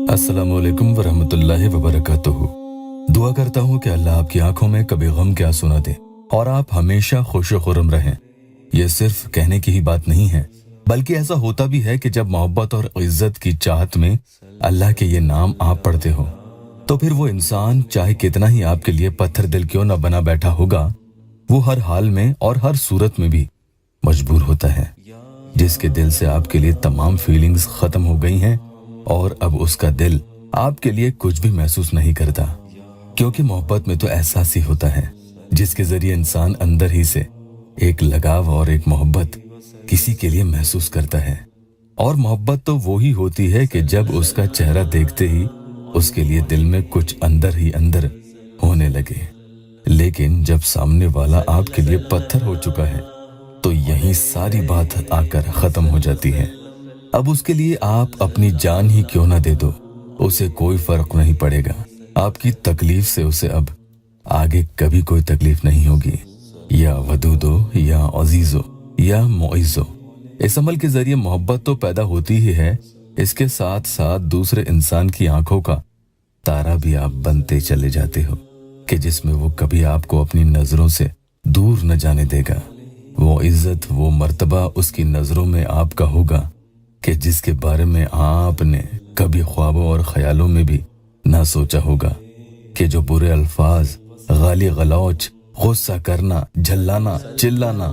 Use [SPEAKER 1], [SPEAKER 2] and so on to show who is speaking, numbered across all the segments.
[SPEAKER 1] अस्सलामुअलैकुम वरहमतुल्लाहि वबरकातुहू। दुआ करता हूँ कि अल्लाह आपकी आंखों में कभी गम के आंसू न दे और आप हमेशा खुश खुर्रम रहें। ये सिर्फ कहने की ही बात नहीं है, बल्कि ऐसा होता भी है कि जब मोहब्बत और इज्जत की चाहत में अल्लाह के ये नाम आप पढ़ते हो तो फिर वो इंसान चाहे कितना ही आपके लिए पत्थर दिल क्यों न बना बैठा होगा, वो हर हाल में और हर सूरत में भी मजबूर होता है। जिसके दिल से आपके लिए तमाम फीलिंग्स खत्म हो गई हैं और अब उसका दिल आपके लिए कुछ भी महसूस नहीं करता, क्योंकि मोहब्बत में तो एहसास ही होता है जिसके जरिए इंसान अंदर ही से एक लगाव और एक मोहब्बत किसी के लिए महसूस करता है। और मोहब्बत तो वो ही होती है कि जब उसका चेहरा देखते ही उसके लिए दिल में कुछ अंदर ही अंदर होने लगे। लेकिन जब सामने वाला आपके लिए पत्थर हो चुका है तो यही सारी बात आकर खत्म हो जाती है। अब उसके लिए आप अपनी जान ही क्यों ना दे दो, उसे कोई फर्क नहीं पड़ेगा। आपकी तकलीफ से उसे अब आगे कभी कोई तकलीफ नहीं होगी। या वदूदो या अजीजो या मोइजो, इस अमल के जरिए मोहब्बत तो पैदा होती ही है, इसके साथ साथ दूसरे इंसान की आंखों का तारा भी आप बनते चले जाते हो कि जिसमें वो कभी आपको अपनी नजरों से दूर न जाने देगा। वो इज्जत, वो मर्तबा उसकी नजरों में आपका होगा कि जिसके बारे में आपने कभी ख्वाबों और ख्यालों में भी ना सोचा होगा, कि जो बुरे अल्फाज, गाली गलौच, गुस्सा करना, झल्लाना, चिल्लाना,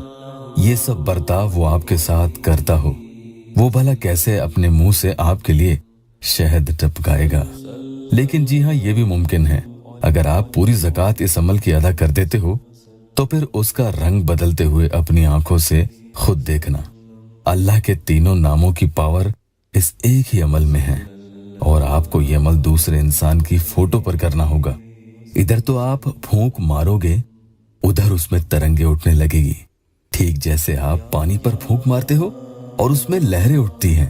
[SPEAKER 1] ये सब बर्ताव वो आपके साथ करता हो, वो भला कैसे अपने मुंह से आपके लिए शहद टपकाएगा। लेकिन जी हाँ, ये भी मुमकिन है, अगर आप पूरी ज़कात इस अमल की अदा कर देते हो तो फिर उसका रंग बदलते हुए अपनी आंखों से खुद देखना। अल्लाह के तीनों नामों की पावर इस एक ही अमल में है और आपको ये अमल दूसरे इंसान की फोटो पर करना होगा। इधर तो आप फूंक मारोगे, उधर उसमें तरंगे उठने लगेगी, ठीक जैसे आप पानी पर फूंक मारते हो और उसमें लहरें उठती हैं।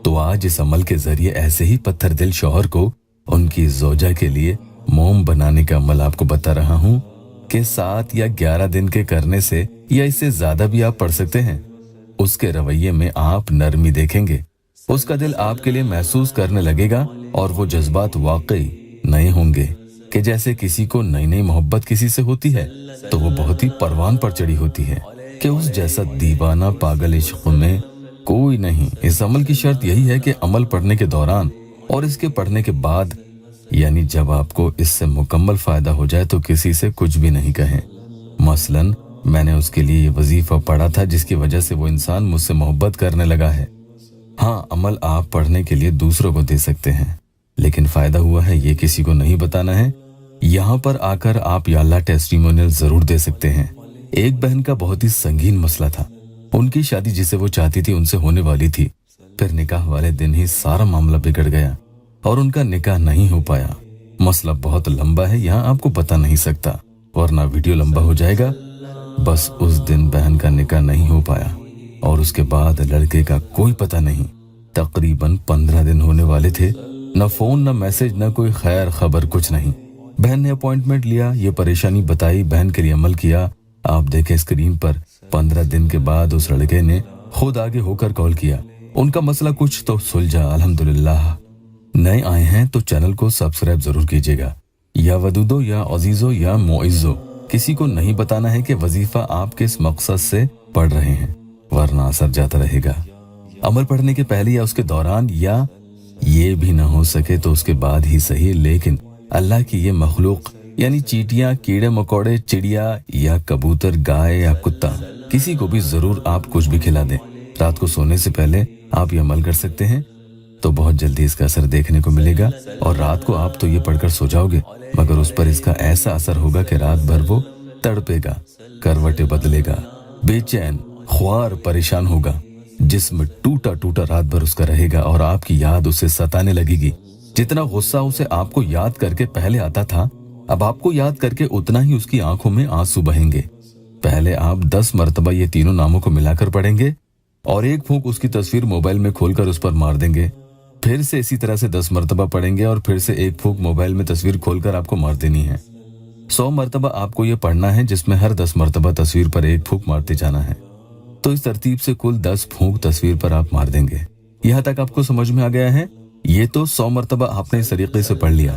[SPEAKER 1] तो आज इस अमल के जरिए ऐसे ही पत्थर दिल शौहर को उनकी जोजा के लिए मोम बनाने का अमल आपको बता रहा हूँ कि 7 या 11 दिन के करने से या इससे ज्यादा भी आप पढ़ सकते हैं। उसके रवैये में आप नरमी देखेंगे, उसका दिल आपके लिए महसूस करने लगेगा और वो जज्बात वाकई नए होंगे कि जैसे किसी को नई नई मोहब्बत किसी से होती है तो वो बहुत ही परवान पर चढ़ी होती है कि उस जैसा दीवाना पागल इश्क में कोई नहीं। इस अमल की शर्त यही है कि अमल पढ़ने के दौरान और इसके पढ़ने के बाद, यानी जब आपको इससे मुकम्मल फायदा हो जाए, तो किसी से कुछ भी नहीं कहें। मसलन मैंने उसके लिए ये वजीफा पढ़ा था जिसकी वजह से वो इंसान मुझसे मोहब्बत करने लगा है। हाँ, अमल आप पढ़ने के लिए दूसरों को दे सकते हैं, लेकिन फायदा हुआ है ये किसी को नहीं बताना है। यहाँ पर आकर आप या अल्लाह टेस्टिमोनियल जरूर दे सकते हैं। एक बहन का बहुत ही संगीन मसला था, उनकी शादी जिसे वो चाहती थी उनसे होने वाली थी, फिर निकाह वाले दिन ही सारा मामला बिगड़ गया और उनका निकाह नहीं हो पाया। मसला बहुत लंबा है, यहाँ आपको बता नहीं सकता वरना वीडियो लंबा हो जाएगा। बस उस दिन बहन का निकाह नहीं हो पाया और उसके बाद लड़के का कोई पता नहीं। तकरीबन 15 दिन होने वाले थे, न फोन न मैसेज न कोई खैर खबर, कुछ नहीं। बहन ने अपॉइंटमेंट लिया, ये परेशानी बताई, बहन के लिए अमल किया। आप देखें स्क्रीन पर 15 दिन के बाद उस लड़के ने खुद आगे होकर कॉल किया। उनका मसला कुछ तो सुलझा, अल्हम्दुलिल्लाह। नए आए हैं तो चैनल को सब्सक्राइब जरूर कीजिएगा। या वदूदो या अजीजो या मोइजो, किसी को नहीं बताना है कि वजीफा आप किस मकसद से पढ़ रहे हैं, वरना असर जाता रहेगा। अमल पढ़ने के पहले या उसके दौरान, या ये भी ना हो सके तो उसके बाद ही सही, लेकिन अल्लाह की ये मखलूक यानी चींटियां, कीड़े मकोड़े, चिड़िया या कबूतर, गाय या कुत्ता, किसी को भी जरूर आप कुछ भी खिला दें। रात को सोने से पहले आप ये अमल कर सकते हैं तो बहुत जल्दी इसका असर देखने को मिलेगा। और रात को आप तो ये पढ़कर सो जाओगे, मगर उस पर इसका ऐसा असर होगा कि रात भर वो तड़पेगा, करवटें बदलेगा, बेचैन, ख्वार, परेशान होगा, जिस्म टूटा टूटा रात भर उसका रहेगा और आपकी याद उसे सताने लगेगी। जितना गुस्सा उसे आपको याद करके पहले आता था, अब आपको याद करके उतना ही उसकी आंखों में आंसू बहेंगे। पहले आप 10 मरतबा ये तीनों नामों को मिलाकर पढ़ेंगे और एक फूंक उसकी तस्वीर मोबाइल में खोलकर उस पर मार देंगे। फिर से इसी तरह से 10 मरतबा पढ़ेंगे और फिर से एक फूंक मोबाइल में तस्वीर खोलकर आपको मार देनी है। 100 मरतबा आपको ये पढ़ना है, जिसमें हर 10 मरतबा तस्वीर पर एक फूंक मारते जाना है। तो इस तरतीब से कुल 10 फूंक तस्वीर पर आप मार देंगे। यहाँ तक आपको समझ में आ गया है? ये तो 100 मरतबा आपने इस तरीके से पढ़ लिया।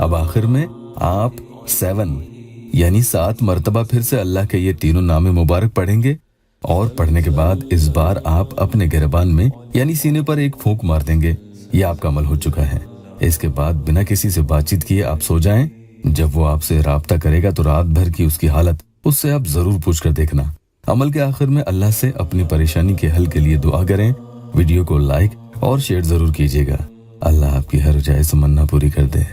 [SPEAKER 1] अब आखिर में आप 7 यानी 7 मरतबा फिर से अल्लाह के ये तीनों नाम मुबारक पढ़ेंगे और पढ़ने के बाद इस बार आप अपने गिरबान में यानी सीने पर एक फूंक मार देंगे। ये आपका अमल हो चुका है। इसके बाद बिना किसी से बातचीत किए आप सो जाएं। जब वो आपसे राब्ता करेगा तो रात भर की उसकी हालत उससे आप जरूर पूछ कर देखना। अमल के आखिर में अल्लाह से अपनी परेशानी के हल के लिए दुआ करें। वीडियो को लाइक और शेयर जरूर कीजिएगा। अल्लाह आपकी हर जायज़ तमन्ना पूरी कर दे।